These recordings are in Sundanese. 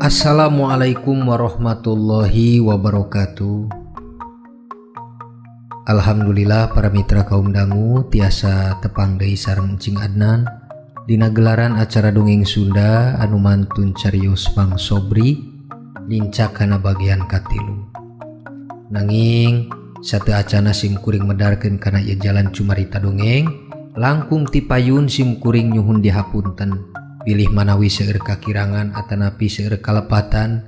Assalamualaikum warahmatullahi wabarakatuh. Alhamdulillah para mitra kaum dangu tiasa tepang deui sareng Cing Adnan dina gelaran acara dongeng Sunda anu mantun carios Bang Sobri lincak kana bagian katilu. Nanging sateu acana sim kuring medarkeun kana ieu jalan cumarita dongeng langkung ti payun sim kuring nyuhun dihapunten. Pilih manawi seueur kakirangan atanapi seueur kalepatan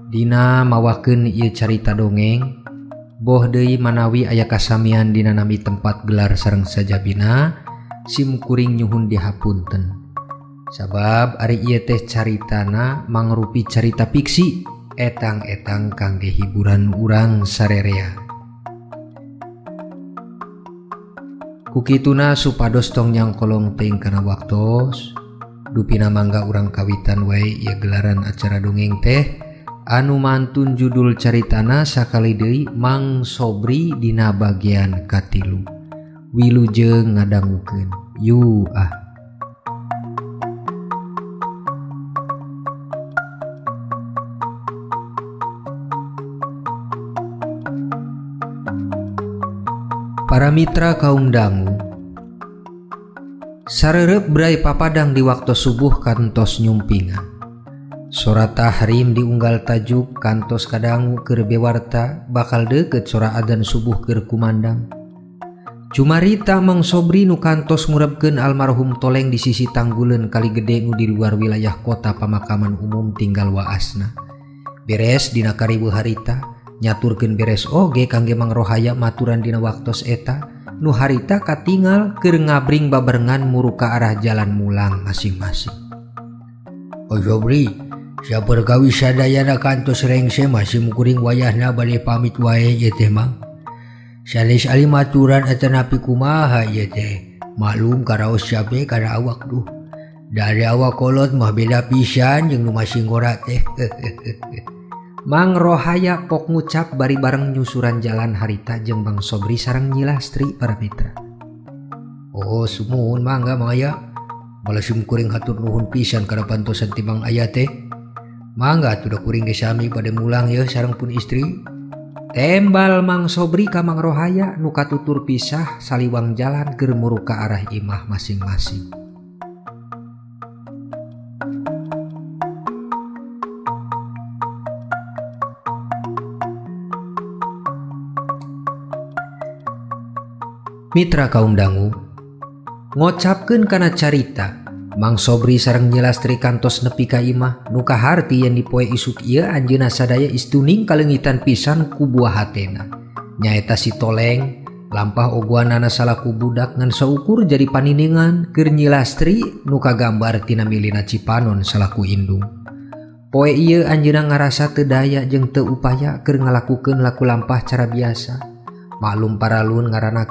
dina mawakeun ieu carita dongeng boh deui manawi aya kasamian dina nami tempat gelar sareng sajabina sim kuring nyuhun dihapunten sabab ari ieu teh caritana mangrupi carita fiksi etang-etang kangge hiburan urang sarerea. Kukituna supados tong nyangkolong teuing kana waktos dupina mangga urang kawitan wae ieu gelaran acara dongeng teh anu mantun judul caritana sakali deui Mang Sobri dina bagian katilu. Wilujeng ngadangukeun. Yu ah. Para mitra kaum dangu, sarerep brai papadang di waktu subuh kantos nyumpingan. Sora tahrim diunggal tajuk kantos kadangu keur bewarta bakal deukeut sora adzan subuh keur kumandang. Cumarita Mang Sobri nu kantos ngurebkeun almarhum toleng di sisi Tangguleun kali gede nu di luar wilayah kota pemakaman umum tinggal waasna. Beres dina karibu harita nyaturkeun beres oge kangge Mang Rohaya maturan dina waktos eta. Nu harita katingal keur ngabring babarengan muru ka arah jalan mulang masing-masing. Oh Sobri, saper gawi sadayana kantos rengse masih mukuring wayahna bade pamit wae ieu teh Mang. Sanes ali maturan atanapi kumaha ieu teh. Maklum karaos cabe kana awak duh. Dari awak kolot mah beda pisan jeung nu masih ngora teh. Mang Rohaya pok ngucap bari bareng nyusuran jalan harita jeung Bang Sobri sareng Nyi Lastri para mitra. Oh sumuhun mangga Mang Aya. Malasim kuring hatur nuhun pisan kana pantosan ti Mang Aya teh. Mangga atuh da kuring ge sami bade mulang ye sareng pun istri. Tembal Mang Sobri ka Mang Rohaya nu katutur pisah saliwang jalan keur muru ka arah imah masing-masing. Mitra kaum dangu, ngocapkeun kana carita Mang Sobri sareng Nyi Lastri kantos nepi ka imah nu kaharti yen dipoe isuk ieu anjeunna sadaya istuning kalengitan pisan ku buah hatena nyaeta si toleng lampah ogoanana salaku budak ngan saukur jadi paniningan keur Nyi Lastri nu kagambar tina milina Cipanon salaku indung. Poe ieu anjeunna ngarasa teu daya jeung teu upaya keur ngalakukeun laku lampah cara biasa. Maklum paralun ngaranna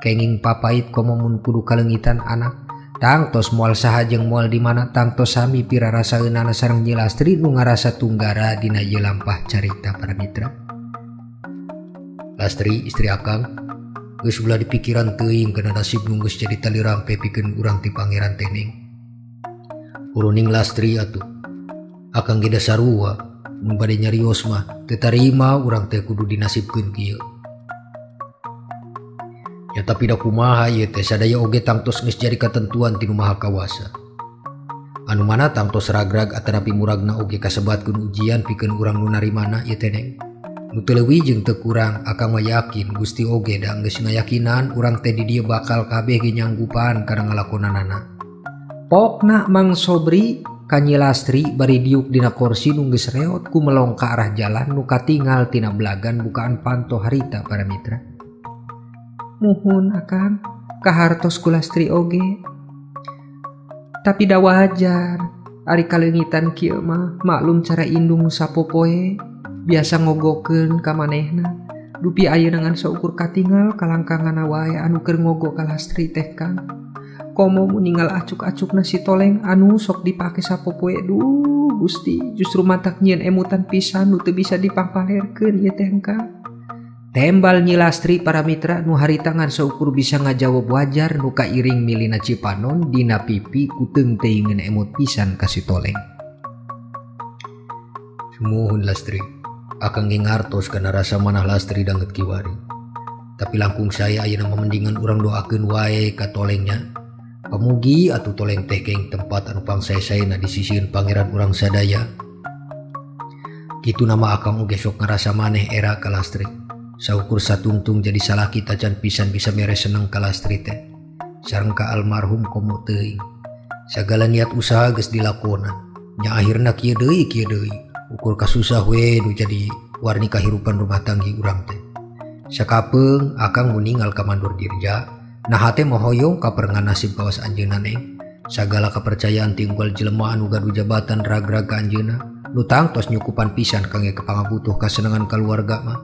kenging papait komo mun kudu kalengitan anak tangtos moal saha jeung moal di mana tangtos sami pirarasaeunana sareng Nyi Lastri nu ngarasa tunggara dina ieu lampah carita para mitra. Lastri istri akang geus ulah dipikiran teuing kana nasib nu geus jadi tali rampe pikeun urang ti Pangeran Teneng. Uruning Lastri atuh akang ge da sarua mun bade nyarios mah teu tarima urang teh kudu dinasibkeun kieu. Ya tapi da kumaha ieu teh sadaya oge tangtos geus jadi ketentuan ti Nu Maha Kawasa. Anu mana tangtos ragrag atanapi muragna oge kasebatkeun ujian pikeun urang nu narimana ieu teh Neng. Nu teu leuwih jeung teu kurang akang mah yakin Gusti oge da geus ngayakinan urang teh di dieu bakal kabeh ge nyanggupan kana ngalakonanana. Pokna Mang Sobri ka Nyi Lastri bari diuk dina kursi nu geus reot ku melong ka arah jalan nu katingal tina belagan bukaan panto harita para mitra. Muhun akang kahartos ku Lastri oge. Tapi da wajar ari kalengitan kieu mah maklum cara indung sapopoe biasa ngogokeun ka manehna. Dupi ayeuna ngan saukur katingal kalangkangana wae anu keur ngogo ka Lastri teh Kang. Komo mun ninggal acuk-acukna si toleng anu sok dipake sapopoe duh Gusti justru matak nyieun emutan pisan nu teu bisa dipangpalerkeun ieu teh Kang. Tembal Nyi Lastri para mitra nu harita ngan saukur bisa ngajawab wajar nu kairing milina Cipanon dina pipi ku teung teuingeun emot pisan ka si toleng. Sumuhun Lastri, akang ngingartos karena rasa manah Lastri danget kiwari. Tapi langkung saya ayeuna memendingan urang doakeun wae ka tolengnya. Pamugi atuh toleng teh keng tempat anu pangsae-saena di sisiheun pangeran urang sadaya. Kitu nama akang oge sok ngarasa maneh era ka Lastri. Saukur satungtung jadi salaki tacan pisan bisa mere seneng ka Lastri teh. Sareng ka almarhum komo teuing. Sagala niat usaha geus dilakonan. Nya akhirna kieu deui. Ukur kasusah we nu jadi warni kahirupan rumah tanggi urang teh. Sakapeung akang muninggal ka mandor dirja. Nah hate mohoyong ka perengan nasib kawas anjeunna neng. Sagala kepercayaan tinggal jelema anu gaduh jabatan rag-rag ka anjeunna. Nu tangtos nyukupan pisan kangge kepangabutuh kasenengan keluarga mah.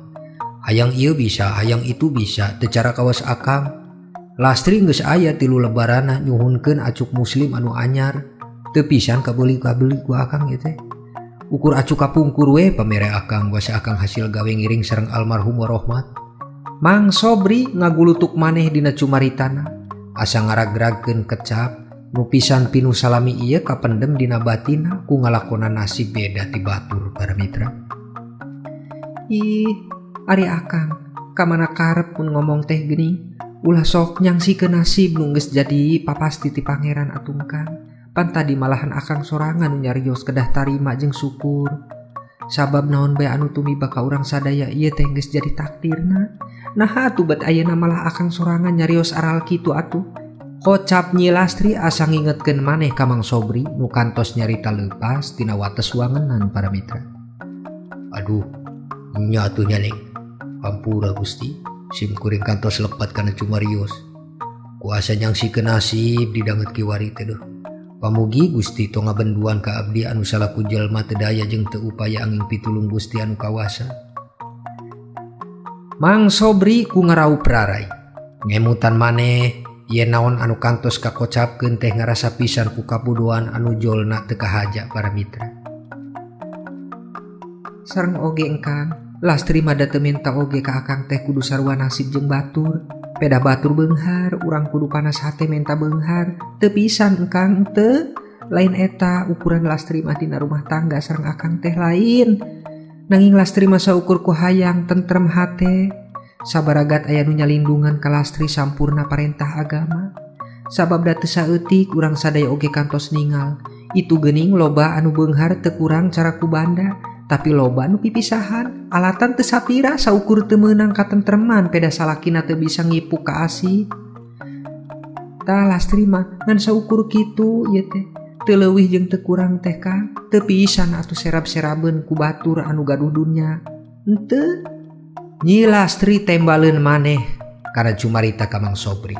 Hayang ieu bisa, hayang itu bisa, teu cara kawas akang. Lastri geus aya 3 lebarana nyuhunkeun acuk muslim anu anyar. Teu pisan kabeli ku akang ieu teh. Ukur acuk kapungkur we pamere akang wasa akang hasil gawe ngiring sareng almarhum warohmat. Mang Sobri ngagulutuk maneh dina cumaritana. Asa ngarag-ragkeun kecap nu pisan pinu salami ieu kapendem dina batina ku ngalakonan nasib beda ti batur para mitra. Ih, ari akang, kamana karep pun ngomong teh geuning, ulah sok nyangsikeun nasib nu geus jadi papasti ti pangeran atungkang. Pan tadi malahan akang sorangan nyarios kedah tarima jeung syukur. Sabab naon bae anu tumiba ka urang sadaya ieu teh geus jadi takdirna. Nah atuh bet ayeuna malah akang sorangan nyarios aral kitu atuh. Kocap Nyi Lastri asa ngingetkeun maneh ka Mang Sobri nu kantos nyarita leupas tina wates wangenan para mitra. Aduh, nya atuh nya Neng. Hampura Gusti, sim kuring kantos lepat kana cumarios. Kuasa nyangsikeun nasib didanget kiwari teh duh. Pamugi Gusti tong ngabenduan ka abdi anu salaku jelma teu daya jeung teu upaya angin pitulung Gusti anu kawasa. Mang Sobri ku ngaraup rarai. Ngemutan maneh ieu naon anu kantos kakocapkeun teh ngarasa pisan ku kabodohan anu jolna teu kahaja para mitra. Sareng oge engkang, Lastri mah da teu minta oge ka akang teh kudu sarua nasib jeung batur. Peda batur beunghar, urang kudu panas hate menta beunghar. Teu pisan engkang teu. Lain eta ukuran Lastri mah dina rumah tangga sareng akang teh lain. Nanging Lastri mah saukur ku hayang tentrem hate. Sabaragat aya nu nyalindungan ka Lastri sampurna parentah agama. Sabab da teu saeutik urang sadaya oge kantos ningal. Itu geuning loba anu beunghar teu kurang cara ku banda. Tapi loba nu pipisahan, alatan teu sapira saukur teu meunang katentreman peda salakina teu bisa ngipuk ka asih. Tah Lastri mah ngan saukur kitu ieu teh, teu leuwih jeung teu kurang teh Kang, teu pisan atuh serab-serabeun ku batur anu gaduh dunya. Henteu. Nyi Lastri tembaleun maneh kana cumarita ka Mang Sobri.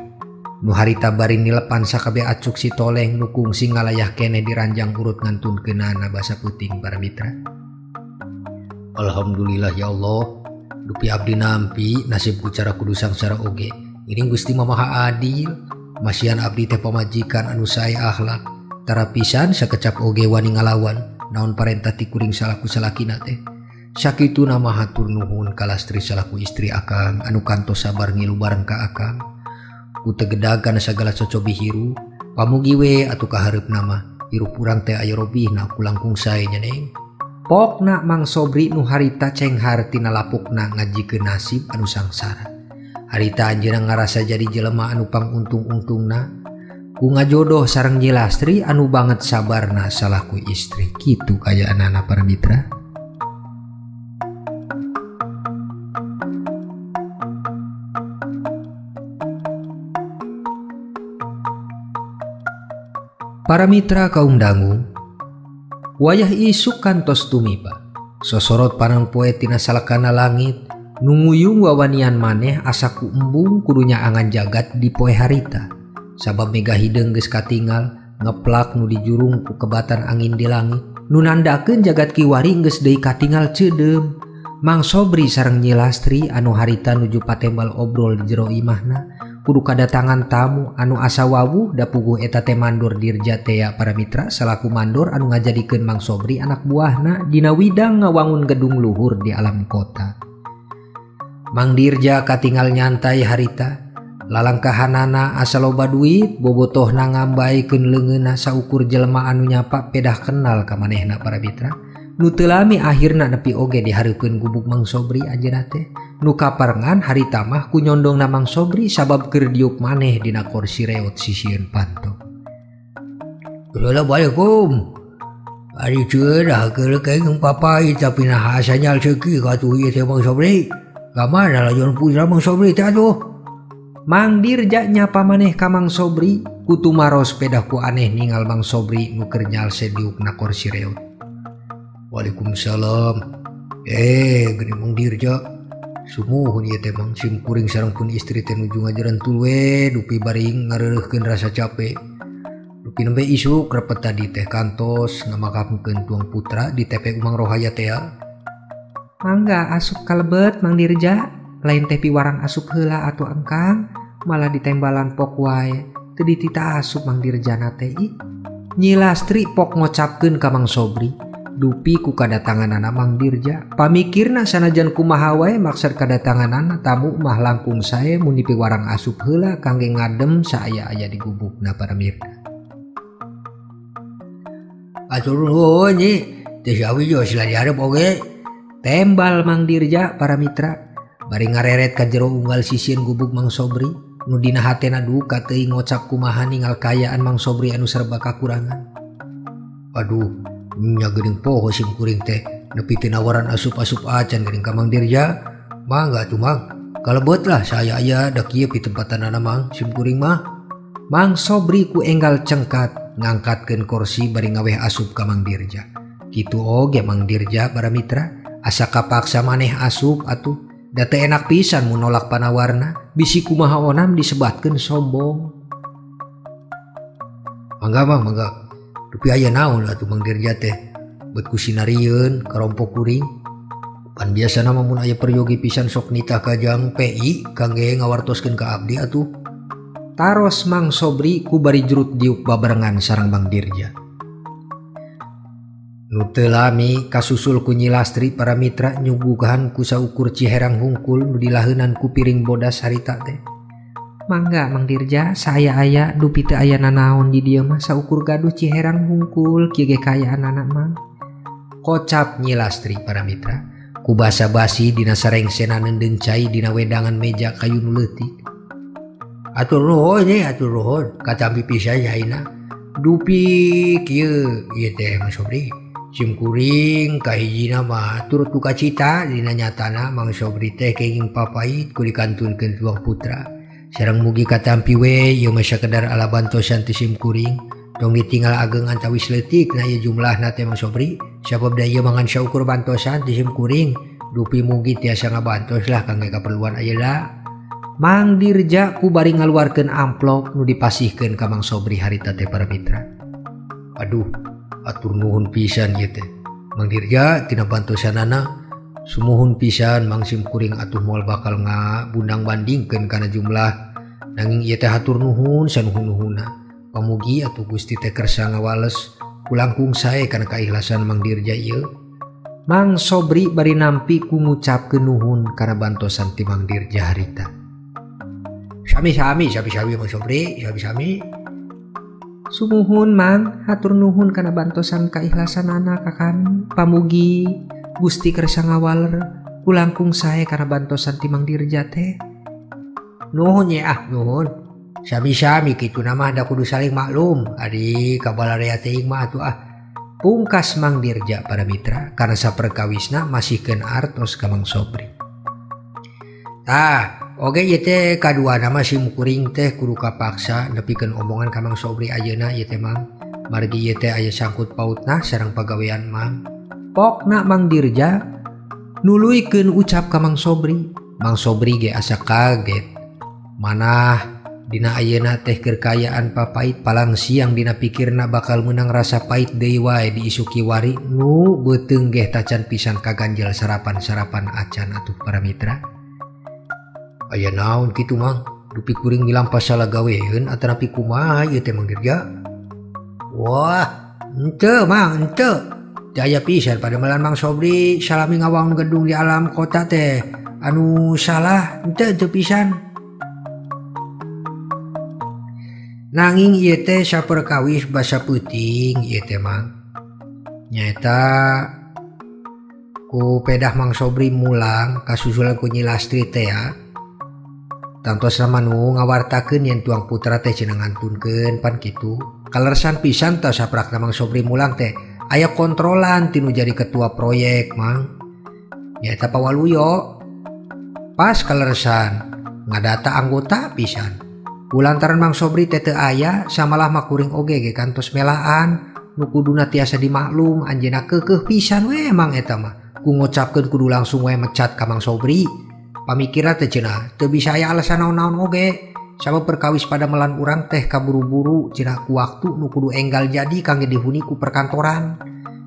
Nu harita bari nilepan sakabeh acuk si toleng nu kungsi ngalayah keneh di ranjang urut ngantunkeunana basa puting para mitra. Alhamdulillah ya Allah, dupi abdi nampi nasibku cara kudu sangsara oge. Ini Gusti mah maha adil. Masihan abdi teh pamajikan anu sae akhlak. Tara pisan sakecap oge wani ngalawan naon parentah ti kuring salaku salakina teh. Sakituna mah hatur nuhun ka Lastri salaku istri akang anu kantos sabar ngilu bareng ka akang. Ku teu gedag kana sagala cocobi hirup. Pamugi we atuh kahareupna mah hirup urang teh aya robihna ku langkung sae nya Neng. Pokna Mang Sobri nu harita cenghar tina lapukna ngajikeun nasib anu sangsara. Harita anjeunna ngarasa jadi jelema anu panguntung-untungna ku ngajodoh sareng Nyi Lastri anu banget sabarna salaku istri. Kitu kayaanana para mitra. Para mitra kaum dangu, wayah isuk kantos tumiba. Sosorot panang poe tina salakana langit, nunguyung wawanian maneh asaku embung kudunya angan jagat di poe harita. Sabab mega hideung geus katinggal, ngeplak nu dijurung ku kebatan angin di langit. Nu nandakeun jagat kiwari geus deui katinggal ceudem. Mang Sobri sareng Nyi Lastri anu harita nuju patembal obrol di jero imahna, kudu kadatangan tamu anu asa wawuh da puguh eta teh mandor dirja tea para mitra salaku mandor anu ngajadikeun Mang Sobri anak buahna dina widang ngawangun gedung luhur di alam kota. Mang Dirja katinggal nyantai harita, lalangkahanana asa loba duit bobotohna ngambaikeun leungeunna saukur jelema anu nyapa pedah kenal ka manehna para mitra. Nu teu lami akhirna nepi oge dihareupeun gubuk Mang Sobri ajeuna teh. Nu kaparengan harita mah ku nyondongna Mang Sobri sabab keur diuk maneh dina kursi reot sisieun panto. Assalamualaikum. Ari ceueur dah keur kaeng papai tapi nah asanya seuki ka atuh ieu teh Mang Sobri. Gamana lajon putra Mang Sobri teh atuh. Mang Dirja nyapa maneh ka Mang Sobri kudu maros pedaku aneh ningal Mang Sobri nu keur nyalse diukna kursi reot. Waalaikumsalam. Geuning Mang Dirja. Sumuhun ieu teh Mang sim kuring sareng pun istri teh nuju ngajarantul we dupi bari ngareureuhkeun rasa capek. Dupi nembe isuk repet tadi teh kantos ngamakapkeun tuang putra di TP Umang Rohaya teh. Mangga asup kalebet Mang Dirja, lain teh piwarang asup heula atuh engkang, malah ditembalan pok wae. Teu ditita asup Mang Dirjana teh. Nyi Lastri pok ngocapkeun ka Mang Sobri, dupi ku kadatanganana Mang Dirja. Pamikirna sanajan kumaha wae maksud kadatanganana tamu mah langkung sae mun di piwarang asup heula kangge ngadem saaya-aya di gubukna paramirna. Atur nuhun nyi, teh sawi jo sila dihareup oge. Tembal Mang Dirja para mitra. Bari ngareret ka jero unggal sisieun gubuk Mang Sobri, nu dina hatena duka teuing ngocap kumaha ningal kayaan Mang Sobri anu serba kakurangan. Aduh, nya geuning poho sim kuring teh nepi teu nawaran asup-asup acan geuning ka Mang Dirja. Mangga atuh Mang, kalebet lah saya aya da kieu pi tempatanana Mang sim kuring mah. Mang Sobri ku enggal cengkat ngangkatkeun kursi bari ngaweh asup ka Mang Dirja. Kitu oge Mang Dirja para mitra, asa kapaksa maneh asup atuh. Da teu enak pisan mun nolak panawarna, bisi kumaha onam disebatkeun sombong. Mangga Mang, mangga. Dupi aya naon atuh Mang Dirja teh? Bet ku sinarieun karompok kuring. Pan biasana mah mun aya peryogi pisan sok nitah ka Jang PI kangge ngawartoskeun ka abdi atuh. Taros Mang Sobri ku bari jurut diuk babarengan sareng Mang Dirja. Nu teu lami kasusul ku Nyi Lastri para mitra nyuguhan ku saukur ciherang hungkul nu dilaheunan ku piring bodas harita teh. Mangga Mang Dirja, saya aya dupi teu aya nanaon di dieu mah saukur gaduh ciherang hungkul kieu ge kayaan anak Mang. Kocap Nyi Lastri para mitra ku basa-basi dina sarengsena neundeun cai dina wedangan meja kayu nu leutik. Atur nuhun nya atur nuhun katampi pisan yaina. Dupi kieu ieu teh Mang Sobri. Sim kuring kahijina mah turut duka cita dina nyatana Mang Sobri teh kenging papait ku dikantunkeun tuang putra. Sareng mugi katampi we ieu mah sakedar ala bantosan ti sim kuring. Tong ditinggal ageng antawis leutik na ieu jumlahna teh Mang Sobri. Sabab da ieu mangan saukur bantosan ti sim kuring. Dupi mugi tiasa ngabantos lah kangge kaperluan ayeuna. Mang Dirja ku bari ngaluarkeun amplop nu dipasihkeun ka Mang Sobri harita teh para mitra. Aduh, atur nuhun pisan ieu teh. Mang Dirja tina bantosanana sumuhun pisan Mang sim kuring atuh moal bakal ngabundang bandingkeun kana jumlah. Nanging ieu teh hatur nuhun sanuhun-nuhunna. Pamugi atuh Gusti teh kersa ngawales ku langkung sae kana kaikhlasan Mang Dirja ieu. Mang Sobri bari nampi ku ngucapkeun nuhun kana bantosan ti Mang Dirja harita. Sami-sami Mang Sobri, sami-sami. Sumuhun Mang, hatur nuhun kana bantosan kaikhlasanana ka kami. Pamugi Gusti kersa ngawaler ku langkung sae kana bantosan ti Mang Dirja teh. Nuhun ya nuhun. Sami-sami kitu na mah da kudu saling maklum. Ari kabalarea teuing mah atuh Pungkas Mang Dirja para mitra karena saperkawisna masihkeun artos ka Mang Sobri. Oge ieu teh kaduana mah sim kuring teh kudu kapaksa nepikeun omongan ka Mang Sobri ayeuna ieu teh Mang. Margi ieu teh aya sangkut pautna sareng pagawean Mang. Pokna Mang Dirja nuluykeun ucap ka Mang Sobri. Mang Sobri ge asa kaget. Manah dina ayeuna teh keur kayaan papait palang siang dina pikirna bakal meunang rasa pait deui wae di isu kiwari nu beuteung ge tacan pisan kaganjel sarapan-sarapan acan atuh para mitra. Aya naon kitu Mang? Dupi kuring milampas salah gaweun atanapi kumaha ieu teh Mang Dirja? Wah, henteu Mang, henteu. Teu aya pisan pademelan Mang Sobri salami ngawang gedung di alam kota teh anu salah, henteu pisan. Nanging ieu teh saperkawis basa peuting ieu teh Mang. Nyaeta ku pedah Mang Sobri mulang kasusulan ku Nyi Lastri teh ya. Tangtos manu ngawartakeun yen tuang putra teh cenah ngantunkeun pan kitu. Kaleresan pisan tah saprakna Mang Sobri mulang teh aya kontrolan tinu jadi ketua proyek Mang. Ya eta pawaluyo. Pas kaleresan ngadata anggota pisan. Kulantaran Mang Sobri teh teu aya samalah makuring oge ge kantos melaan nu kuduna tiasa dimaklum anjeunna keukeuh pisan we Mang eta mah. Ku ngucapkeun kudu langsung we mecat ka Mang Sobri. Pamikirna teh cenah teu bisa aya alasan naon-naon oge. Sabab perkawis pada melan urang teh kaburu-buru cenah ku waktu nu kudu enggal jadi kangge dihuni ku perkantoran.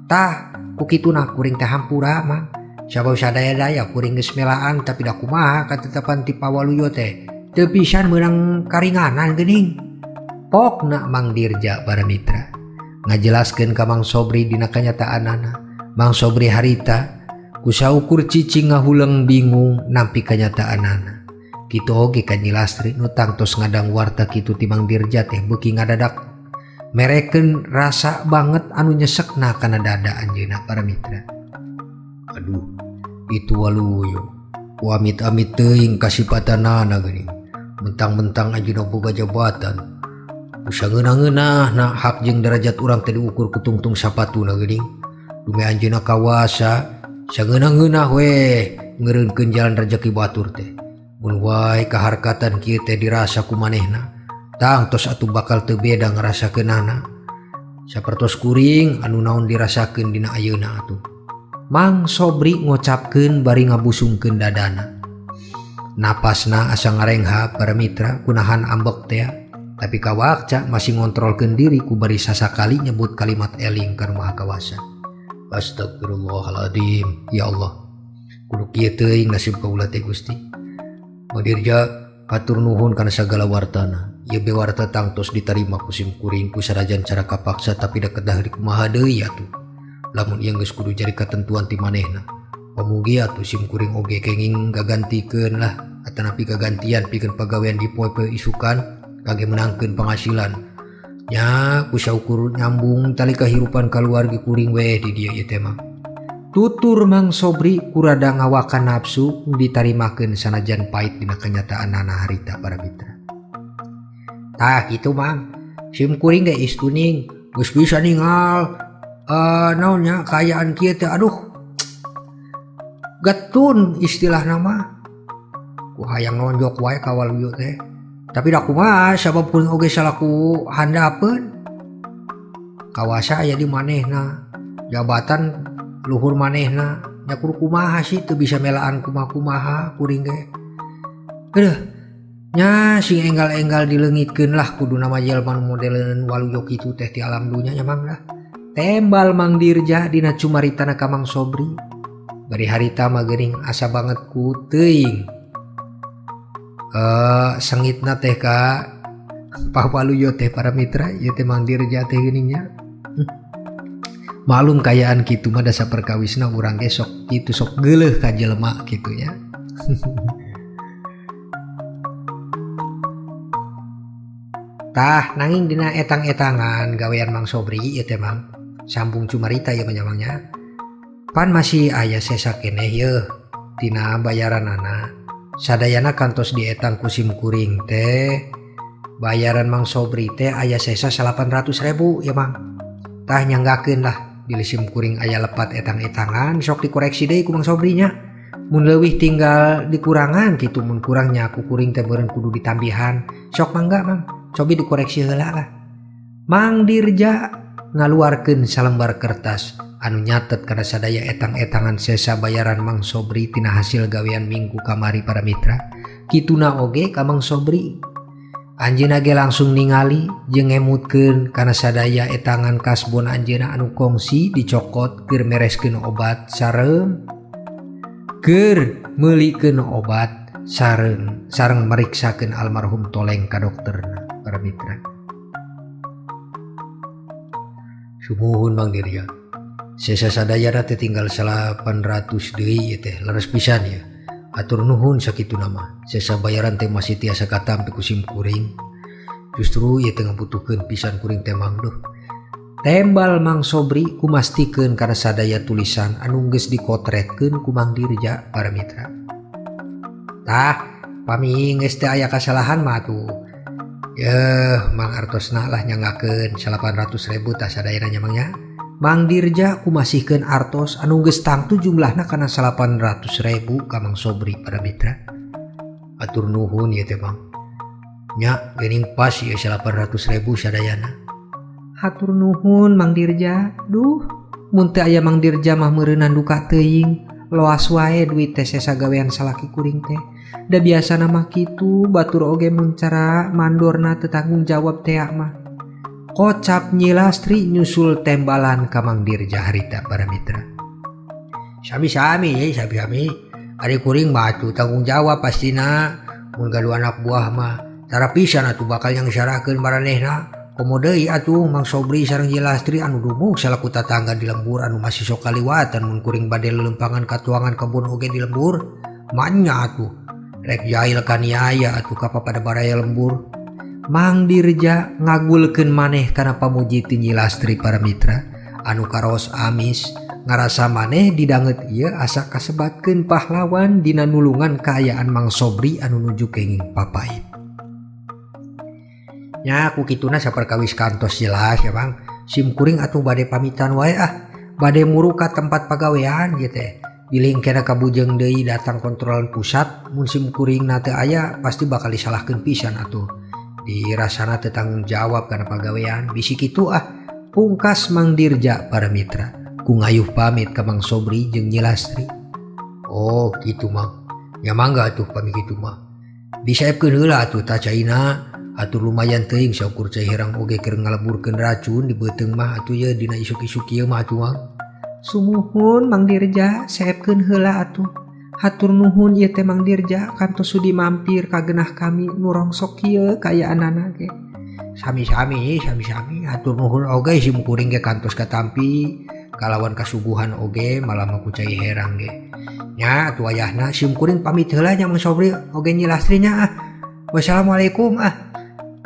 Tah ku kituna kuring teh hampura Mang. Sabab sadaya-daya kuring geus melaan tapi da kumaha katetepan ti pawaluyo teh teu pisan meunang karinganan geuning. Pokna Mang Dirja para mitra ngajelaskeun ka Mang Sobri dina kanyataanana. Mang Sobri harita kusaukur cicing ngahuleng bingung nampi kanyataanana. Kitu oge ka Nyi Lastri nu tangtos ngadang warta kitu ti Mang Dirja teh beuki ngadadak merekeun rasa banget anu nyesekna kana dada anjeunna para mitra. Aduh, itu waluyo. Amit-amit teuing kasipatanana geuning. Mentang-mentang anjeunna boga jabatan. Usa ngeunah-ngeunah na hak jeung derajat urang teh diukur ku tungtung sapatuna geuning. Dume anjeunna kawasa sangeunah-ngeunah we ngeureunkeun jalan rejeki batur teh. Mun wae kaharkatan kieu teh dirasa ku manehna, tangtos atuh bakal teu beda ngarasakeunana. Sapertos kuring anu naon dirasakeun dina ayeuna atuh. Mang Sobri ngocapkeun bari ngabusungkeun dadana. Napasna asa ngarengha para mitra kunahan ambek teh, tapi kawakca masih ngontrolkeun diri ku bari sasakali nyebut kalimat eling ka Maha Kawasa. Astagfirullahaladzim, ya Allah. Kudu kieu teuing nasib kaula teh Gusti. Mang Dirja katur nuhun kana sagala wartana. Ieu be warta tangtos ditarima ku sim kuring ku sarajan cara kapaksa tapi da kedah kumaha deui atuh. Lamun ieu geus kudu jadi ketentuan ti manehna. Pamugi atuh sim kuring oge kenging gagantikeun lah atanapi gagantian pikeun pagawean di poe-poe isukan kangge menangkeun penghasilan. Nya ku saukur nyambung tali kahirupan kaluarga kuring we di dieu ieu teh mah. Tutur Mang Sobri kurada ngawakan nafsu ditarimakeun sanajan pait dina kanyataanana harita para mitra. Tah kitu Mang. Sim kuring ge istuning geus bisa ningal naonnya kayaan kieu teh aduh. Getun istilah nama. Ku hayang nonjok wae ka waluyo teh. Tapi da kumaha sabab kuring oge salaku handapeun. Kawasa aya di manehna. Jabatan luhur manehna. Nya kudu kumaha sih teu bisa melaan kumaha kuring ge. Aduh. Nya sing enggal-enggal dileungitkeun lah kudu nama jelema modeleun waluyo kitu teh ti alam dunya nya Mang lah. Tembal Mang Dirja dina cumaritana ka Mang Sobri. Bari harita mah geuning asa banget ku teuing. Sengitna teh ka pawaluyo teh para mitra ieu teh Mang Dirja teh geuning nya. Malum kayaan kitu mah da saperkawisna urang ge sok kitu sok geuleuh ka jelema kitu ya. Tah nanging dina etang-etangan gawean Mang Sobri ieu teh Mang. Sambung cumarita ya menyamangnya. Pan masih aya sesa keneh yeuh tina bayaranana. Sadayana kantos dietang ku sim kuring teh. Bayaran Mang Sobri teh aya sesa 800.000 ya Mang. Tah nyanggakeun lah bilih sim kuring aya lepat etang-etangan sok dikoreksi deui ku Mang Sobri nya. Mun leuwih tinggal dikurangan kitu mun kurangnya ku kuring teh beureun kudu ditambihan. Sok mangga Mang, cobi dikoreksi heula lah. Mang Dirja ngaluarkeun salembar kertas anu nyatet kana sadaya etang-etangan sesa bayaran Mang Sobri tina hasil gawean minggu kamari para mitra. Kituna oge ka Mang Sobri. Anjeunna ge langsung ningali jeung ngemutkeun kana sadaya etangan kasbon anjeunna anu kongsi dicokot keur mereskeun obat sareng keur meulikeun obat sareng meriksakeun almarhum toleng ka dokterna para mitra. Sumuhun Mang Dirja. Sesa sadayana teh tinggal 800 deui ieu teh leres pisan ya. Atur nuhun sakitu nama. Sesa bayaran teh masih tiasa katampi ku sim kuring. Justru ieu teh ngabutuhkeun pisan kuring teh Mang duh. Tembal Mang Sobri kumastikeun kana sadaya tulisan anu geus dikotretkeun ku Mang Dirja para mitra. Tah, pami geus teu aya kasalahan mah atuh. Mang artosna lah nyangakeun 800.000 tah sadayana nya Mangnya. Mang Dirja kumasihkeun artos anu geus tangtu jumlahna kana 800.000 ka Mang Sobri para mitra. Atur nuhun ieu teh Mang. Nya geuning pas ieu 800.000 sadayana. Hatur nuhun Mang Dirja. Duh, mun teu aya Mang Dirja mah meureunan duka teuing. Loas wae duit teh sagawean salaki kuring teh. Da biasana mah kitu, batur oge mun cara mandorna teu tanggung jawab teh mah. Kocap Nyi Lastri nyusul tembalan ka Mang Dirja harita para mitra. Sami-sami. Ari kuring mah atuh tanggung jawab pastina. Mun gaduh anak buah mah tara pisan atuh bakal yang syarakeun maranehna. Komo deui atuh Mang Sobri sareng Nyi Lastri anu dumuk salaku tatangga di lembur anu masih sok kaliwatan mun kuring bade lelempangan ka tuangan kebun oge di lembur. Manya atuh rek jail kaniaya atuh ka pada baraya lembur. Mang Dirja ngagulkeun maneh kana pamuji ti Nyi Lastri para mitra anu karos amis ngarasa maneh didanget ieu asa kasebatkeun pahlawan dina nulungan kaayaan Mang Sobri anu nuju kenging papait. Nya ku kituna saperkawis kantos jelas ya Bang. Sim kuring atuh bade pamitan wae bade muru ka tempat pagawean ieu teh. Biling kena kabujeng deui datang kontrolan pusat mun sim kuring na teu aya pasti bakal disalahkeun pisan atuh. Dirasana teu tanggung jawab kana pagawean bisi kitu pungkas Mang Dirja para mitra ku ngayuh pamit ka Mang Sobri jeung Nyi Lastri. Oh kitu Mang. Ya mangga atuh pami kitu mah. Disaepkeun heula atuh tah caina atur lumayan teuing saukur cai herang oge keur ngaleburkeun racun di beuteung mah atuh ye dina isuk-isuk ieu mah atuh Mang. Sumuhun Mang Dirja saepkeun heula atuh. Hatur nuhun ieu teh Mang Dirja kantos sudi mampir ka geunah kami nu rongsok kieu kaayaanana ge. Sami-sami hatur nuhun oge sim kuring ge kantos katampi kalawan kasuguhan oge malah ku cai herang ge. Nya atuh ayahna sim kuring pamit heula nya Mang Sobri oge Nyi Lastri nya. Wassalamualaikum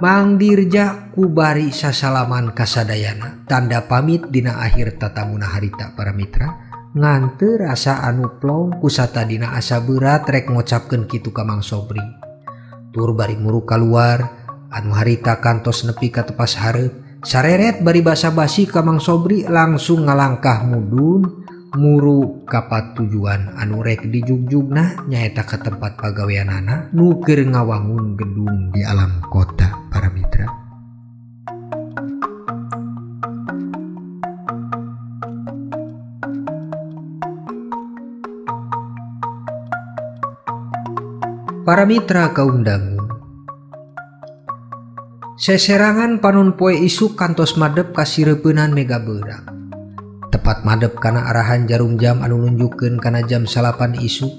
Mang Dirja kubari sasalaman kasadayana tanda pamit dina akhir tatamuna harita para mitra nganteu rasa anu plong kusata dina asa berat rek ngocapkeun kitu ka Mang Sobri. Tur bari muru kaluar anu harita kantos nepi ka tepas hareup sareret bari basa-basi ka Mang Sobri langsung ngalangkah mudun muru ka patujuan anu rek dijugjugna nyaeta ka tempat pagaweanana nu keur ngawangun gedung di alam kota para mitra. Para mitra kaum dangu. Seserangan panon poe isuk kantos madep ka sireupeunan mega beurang. Tepat madep kana arahan jarum jam anu nunjukkeun kana jam 8 isuk.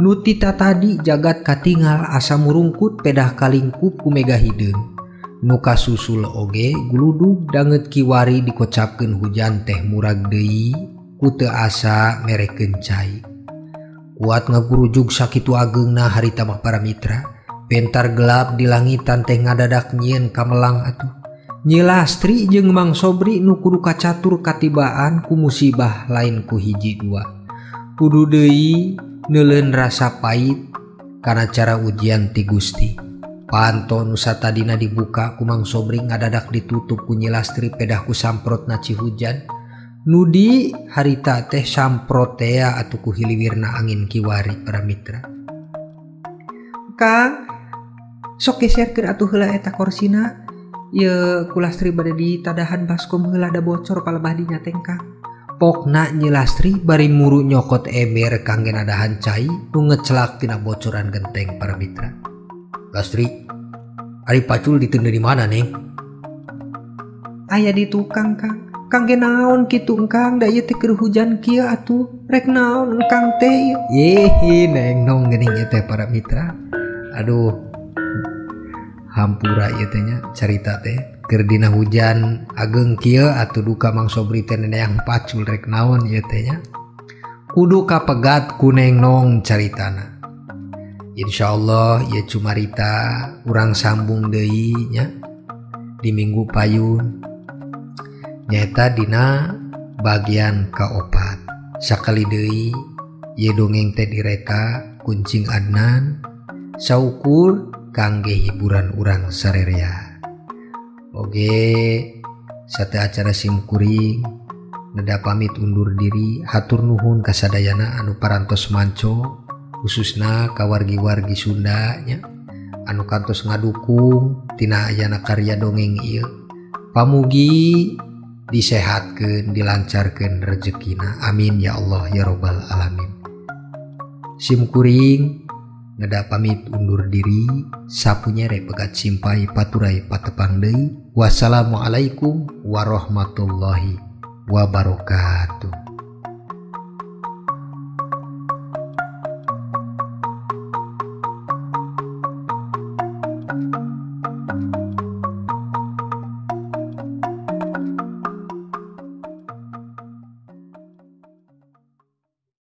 Nu tita tadi jagat katingal asa murungkut pedah kalingkup ku mega hideung. Nu kasusul oge gludug danget kiwari dikocapkeun hujan teh murag deui ku teu asa merekeun cai. Kuat ngagurujug sakitu ageungna harita mah para mitra. Pentar gelap di langitan teh ngadadak nyieun kamelang atuh. Nyi Lastri jeung Mang Sobri nu kudu kacatur katibaan ku musibah lain ku hiji dua. Kudu deui neuleun rasa pait kana cara ujian ti Gusti. Panto nu satadina dibuka ku Mang Sobri ngadadak ditutup ku Nyi Lastri pedah ku samprotna cihujan. Nudi harita teh samprot teh atuh ku hiliwirna angin kiwari para mitra. Kang, sok geserkeun atuh heula eta korsina. Ye ku Lastri bade di tadahan baskom heula da bocor palebah dinya teh Kang. Pokna Nyi Lastri bari muru nyokot ember kangge nadahan cai nu ngecelak tina bocoran genteng para mitra. Lastri, ari pacul diteun di mana Neng? Aya di tukang Kang. Kangge naon kitu Engkang da ieu teh keur hujan kieu atuh. Rek naon Engkang teh? Yeh Neng nong geuning ieu teh para mitra. Aduh. Hampura ieu teh nya carita teh keur dina hujan ageung kieu atuh duka Mang Sobri teh neneang pacul rek naon ieu teh nya. Kudu kapegat ku Neng nong caritana. Insyaallah ieu cumarita urang sambung deui nya di minggu payun. Nyaeta dina bagian kaopat. Sakali deui ye dongeng teh direka kuncing Adnan saukur kangge hiburan urang sarerea. Oge sate acara simkuring neda pamit undur diri, hatur nuhun kasadayana anu parantos manco khususna ka wargi-wargi Sunda nya anu kantos ngadukung tina ayana karya dongeng ieu. Pamugi disehatkeun, dilancarkeun rezekina, amin ya Allah ya robbal alamin. Simkuring ngeda pamit undur diri, sapunyere pegat simpai paturai patepang deui. Wassalamualaikum warahmatullahi wabarakatuh.